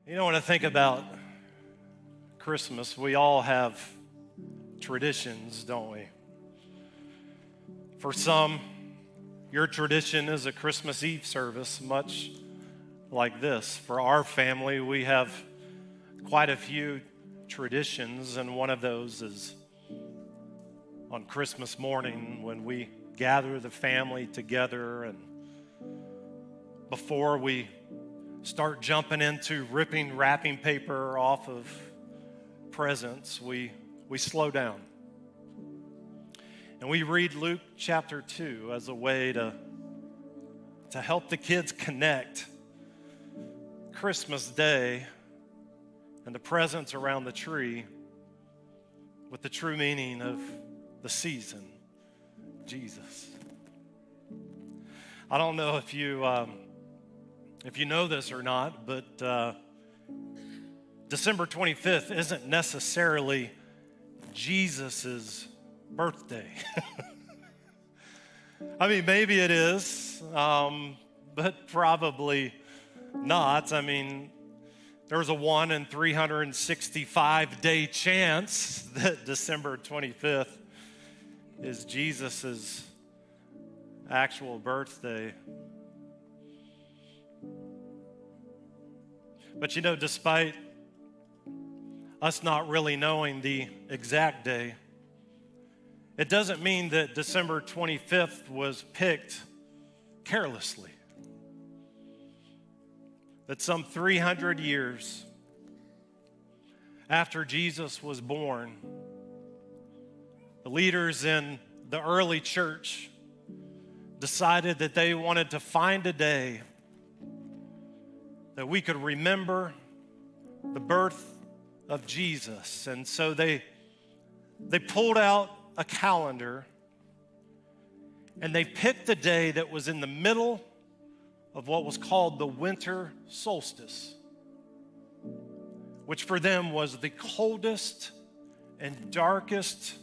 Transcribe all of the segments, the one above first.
You know, when I think about Christmas, we all have traditions, don't we? For some, your tradition is a Christmas Eve service, much like this. For our family, we have quite a few traditions, and one of those is on Christmas morning when we gather the family together, and before we start jumping into ripping wrapping paper off of presents, we slow down. And we read Luke chapter 2 as a way to help the kids connect Christmas Day and the presents around the tree with the true meaning of the season, Jesus. I don't know if you know this or not, but December 25th isn't necessarily Jesus's birthday. I mean, maybe it is, but probably not. I mean, there's a 1 in 365 day chance that December 25th is Jesus's actual birthday. But you know, despite us not really knowing the exact day, it doesn't mean that December 25th was picked carelessly. That some 300 years after Jesus was born, the leaders in the early church decided that they wanted to find a day that we could remember the birth of Jesus. And so they pulled out a calendar and they picked a day that was in the middle of what was called the winter solstice, which for them was the coldest and darkest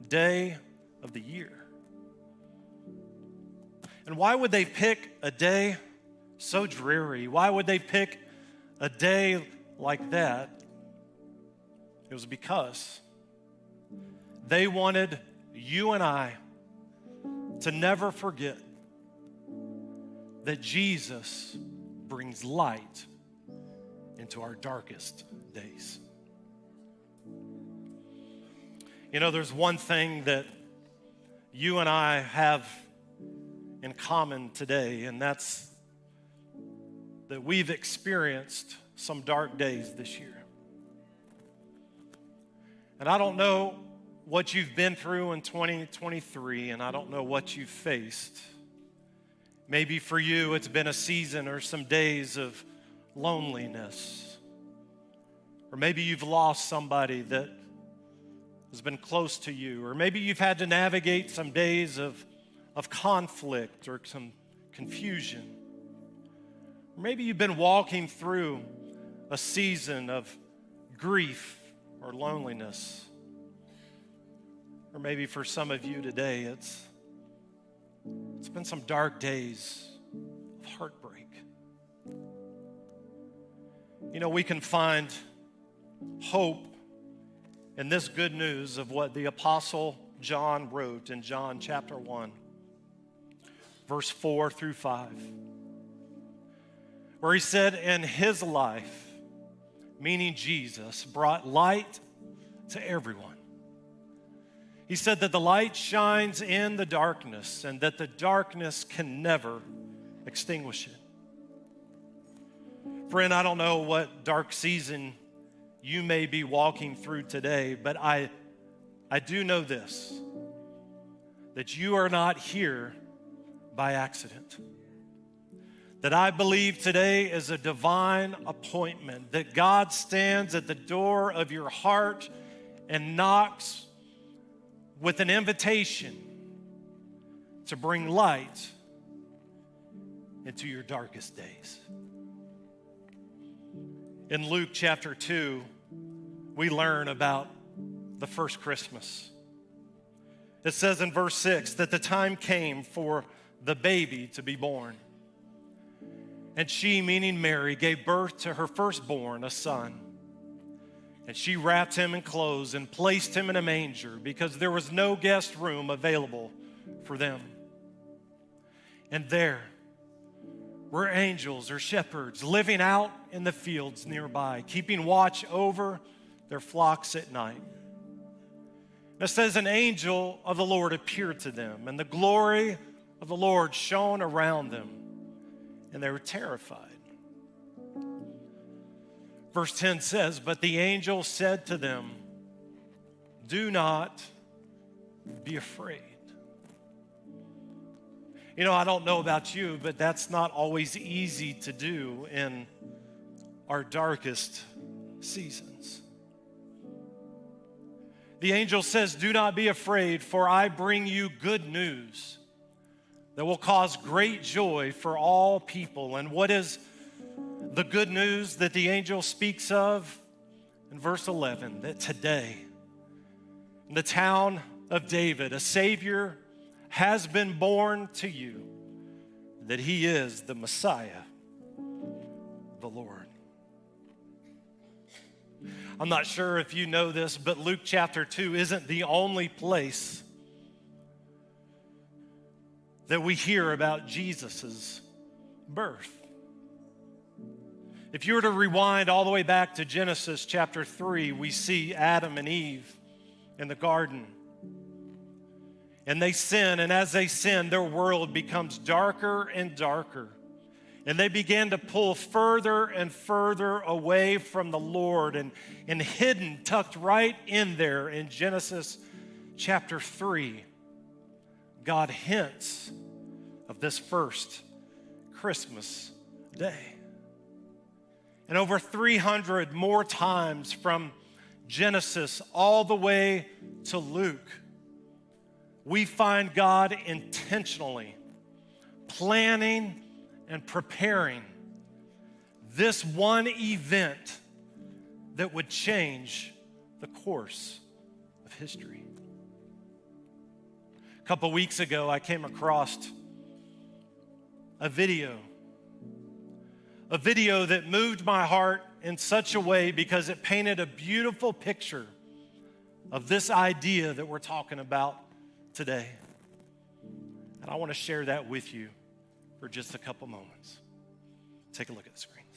day of the year. And why would they pick a day so dreary? Why would they pick a day like that? It was because they wanted you and I to never forget that Jesus brings light into our darkest days. You know, there's one thing that you and I have in common today, and that's that we've experienced some dark days this year. And I don't know what you've been through in 2023, and I don't know what you've faced. Maybe for you, it's been a season or some days of loneliness. Or maybe you've lost somebody that has been close to you. Or maybe you've had to navigate some days of conflict or some confusion. Or maybe you've been walking through a season of grief or loneliness. Or maybe for some of you today, it's been some dark days of heartbreak. You know, we can find hope in this good news of what the Apostle John wrote in John chapter 1, verse 4 through 5, where he said, "In his life," meaning Jesus, "brought light to everyone. He said that the light shines in the darkness and that the darkness can never extinguish it." Friend, I don't know what dark season you may be walking through today, but I do know this, that you are not here by accident. That I believe today is a divine appointment, that God stands at the door of your heart and knocks with an invitation to bring light into your darkest days. In Luke chapter 2, we learn about the first Christmas. It says in verse 6 that the time came for the baby to be born. And she, meaning Mary, gave birth to her firstborn, a son. And she wrapped him in clothes and placed him in a manger because there was no guest room available for them. And there were angels or shepherds living out in the fields nearby, keeping watch over their flocks at night. It says an angel of the Lord appeared to them, and the glory of the Lord shone around them, and they were terrified. Verse 10 says, but the angel said to them, do not be afraid. You know, I don't know about you, but that's not always easy to do in our darkest seasons. The angel says, do not be afraid, for I bring you good news that will cause great joy for all people. And what is the good news that the angel speaks of? In verse 11, that today, in the town of David, a Savior has been born to you, that he is the Messiah, the Lord. I'm not sure if you know this, but Luke chapter 2 isn't the only place that we hear about Jesus' birth. If you were to rewind all the way back to Genesis chapter 3, we see Adam and Eve in the garden. And they sin, and as they sin, their world becomes darker and darker. And they began to pull further and further away from the Lord. And hidden, tucked right in there in Genesis chapter 3, God hints of this first Christmas day. And over 300 more times from Genesis all the way to Luke, we find God intentionally planning and preparing this one event that would change the course of history. A couple weeks ago, I came across a video that moved my heart in such a way because it painted a beautiful picture of this idea that we're talking about today. And I want to share that with you for just a couple moments. Take a look at the screens.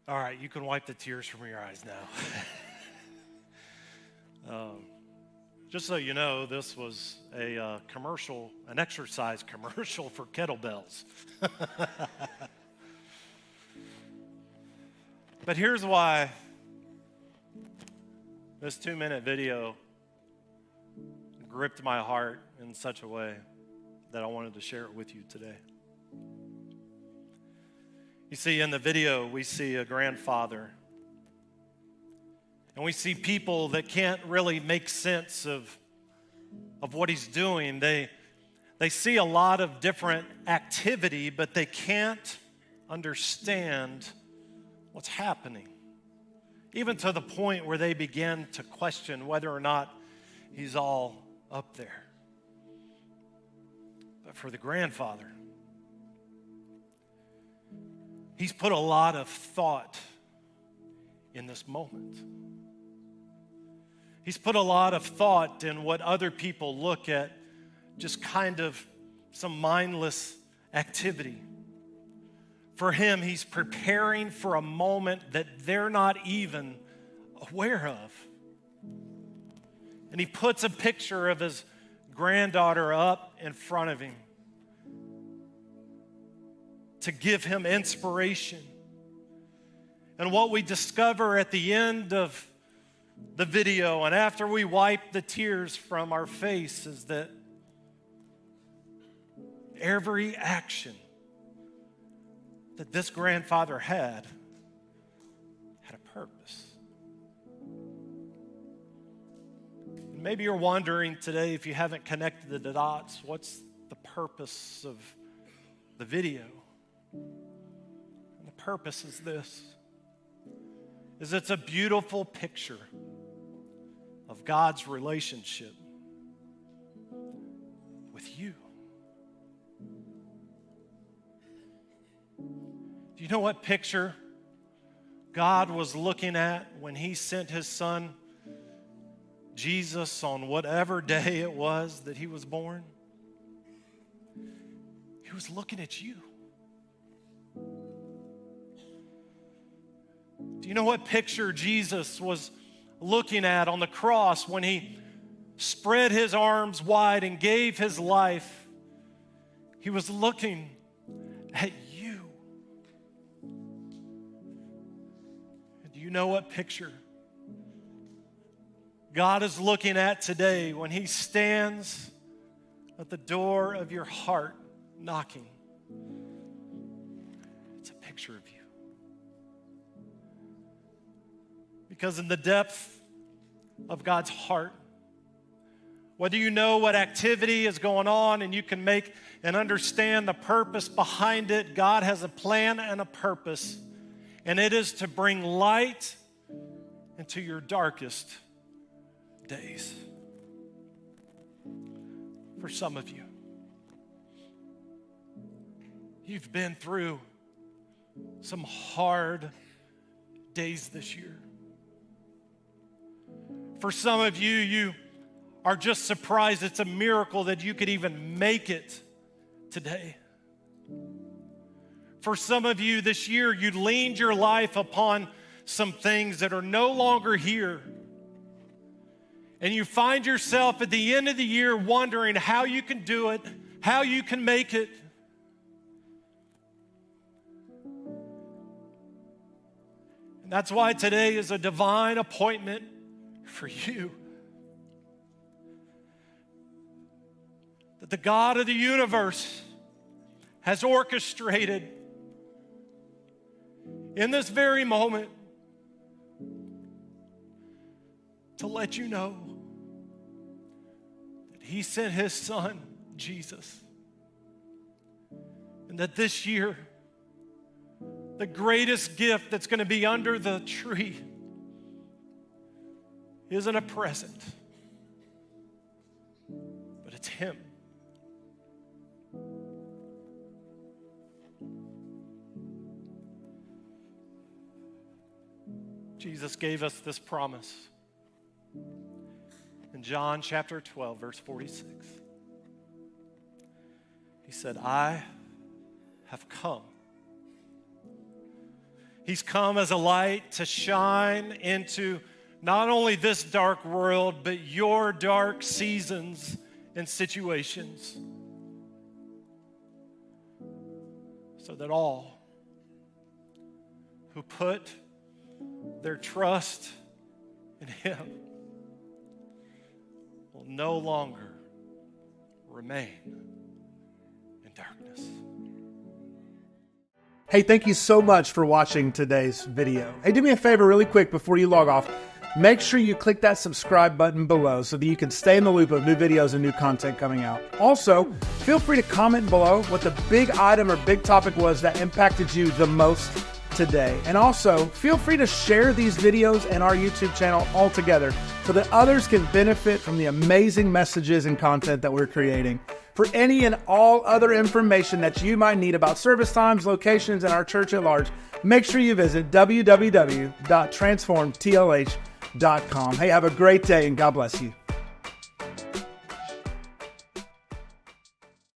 All right, you can wipe the tears from your eyes now. Just so you know, this was a commercial, an exercise commercial for kettlebells. But here's why this 2-minute video gripped my heart in such a way that I wanted to share it with you today. You see, in the video, we see a grandfather, and we see people that can't really make sense of what he's doing. They see a lot of different activity, but they can't understand what's happening, even to the point where they begin to question whether or not he's all up there. But for the grandfather, he's put a lot of thought in this moment. He's put a lot of thought in what other people look at, just kind of some mindless activity. For him, he's preparing for a moment that they're not even aware of. And he puts a picture of his granddaughter up in front of him to give him inspiration. And what we discover at the end of the video, and after we wipe the tears from our face, is that every action that this grandfather had a purpose. And maybe you're wondering today, if you haven't connected the dots, what's the purpose of the video? And the purpose is this, is it's a beautiful picture of God's relationship with you. Do you know what picture God was looking at when he sent his son Jesus on whatever day it was that he was born? He was looking at you. Do you know what picture Jesus was looking at on the cross when he spread his arms wide and gave his life? He was looking at you. And do you know what picture God is looking at today when he stands at the door of your heart knocking? It's a picture of you. Because in the depth of God's heart, whether you know what activity is going on and you can make and understand the purpose behind it, God has a plan and a purpose, and it is to bring light into your darkest days. For some of you, you've been through some hard days this year. For some of you, you are just surprised it's a miracle that you could even make it today. For some of you this year, you leaned your life upon some things that are no longer here. And you find yourself at the end of the year wondering how you can do it, how you can make it. And that's why today is a divine appointment for you. That the God of the universe has orchestrated in this very moment to let you know that he sent his son, Jesus. And that this year, the greatest gift that's going to be under the tree isn't a present, but it's him. Jesus gave us this promise in John chapter 12, verse 46. He said, I have come. He's come as a light to shine into not only this dark world, but your dark seasons and situations, so that all who put their trust in Him will no longer remain in darkness. Hey, thank you so much for watching today's video. Hey, do me a favor really quick before you log off. Make sure you click that subscribe button below so that you can stay in the loop of new videos and new content coming out. Also, feel free to comment below what the big item or big topic was that impacted you the most today. And also, feel free to share these videos and our YouTube channel all together so that others can benefit from the amazing messages and content that we're creating. For any and all other information that you might need about service times, locations, and our church at large, make sure you visit www.transformedtlh.com. Hey, have a great day and God bless you.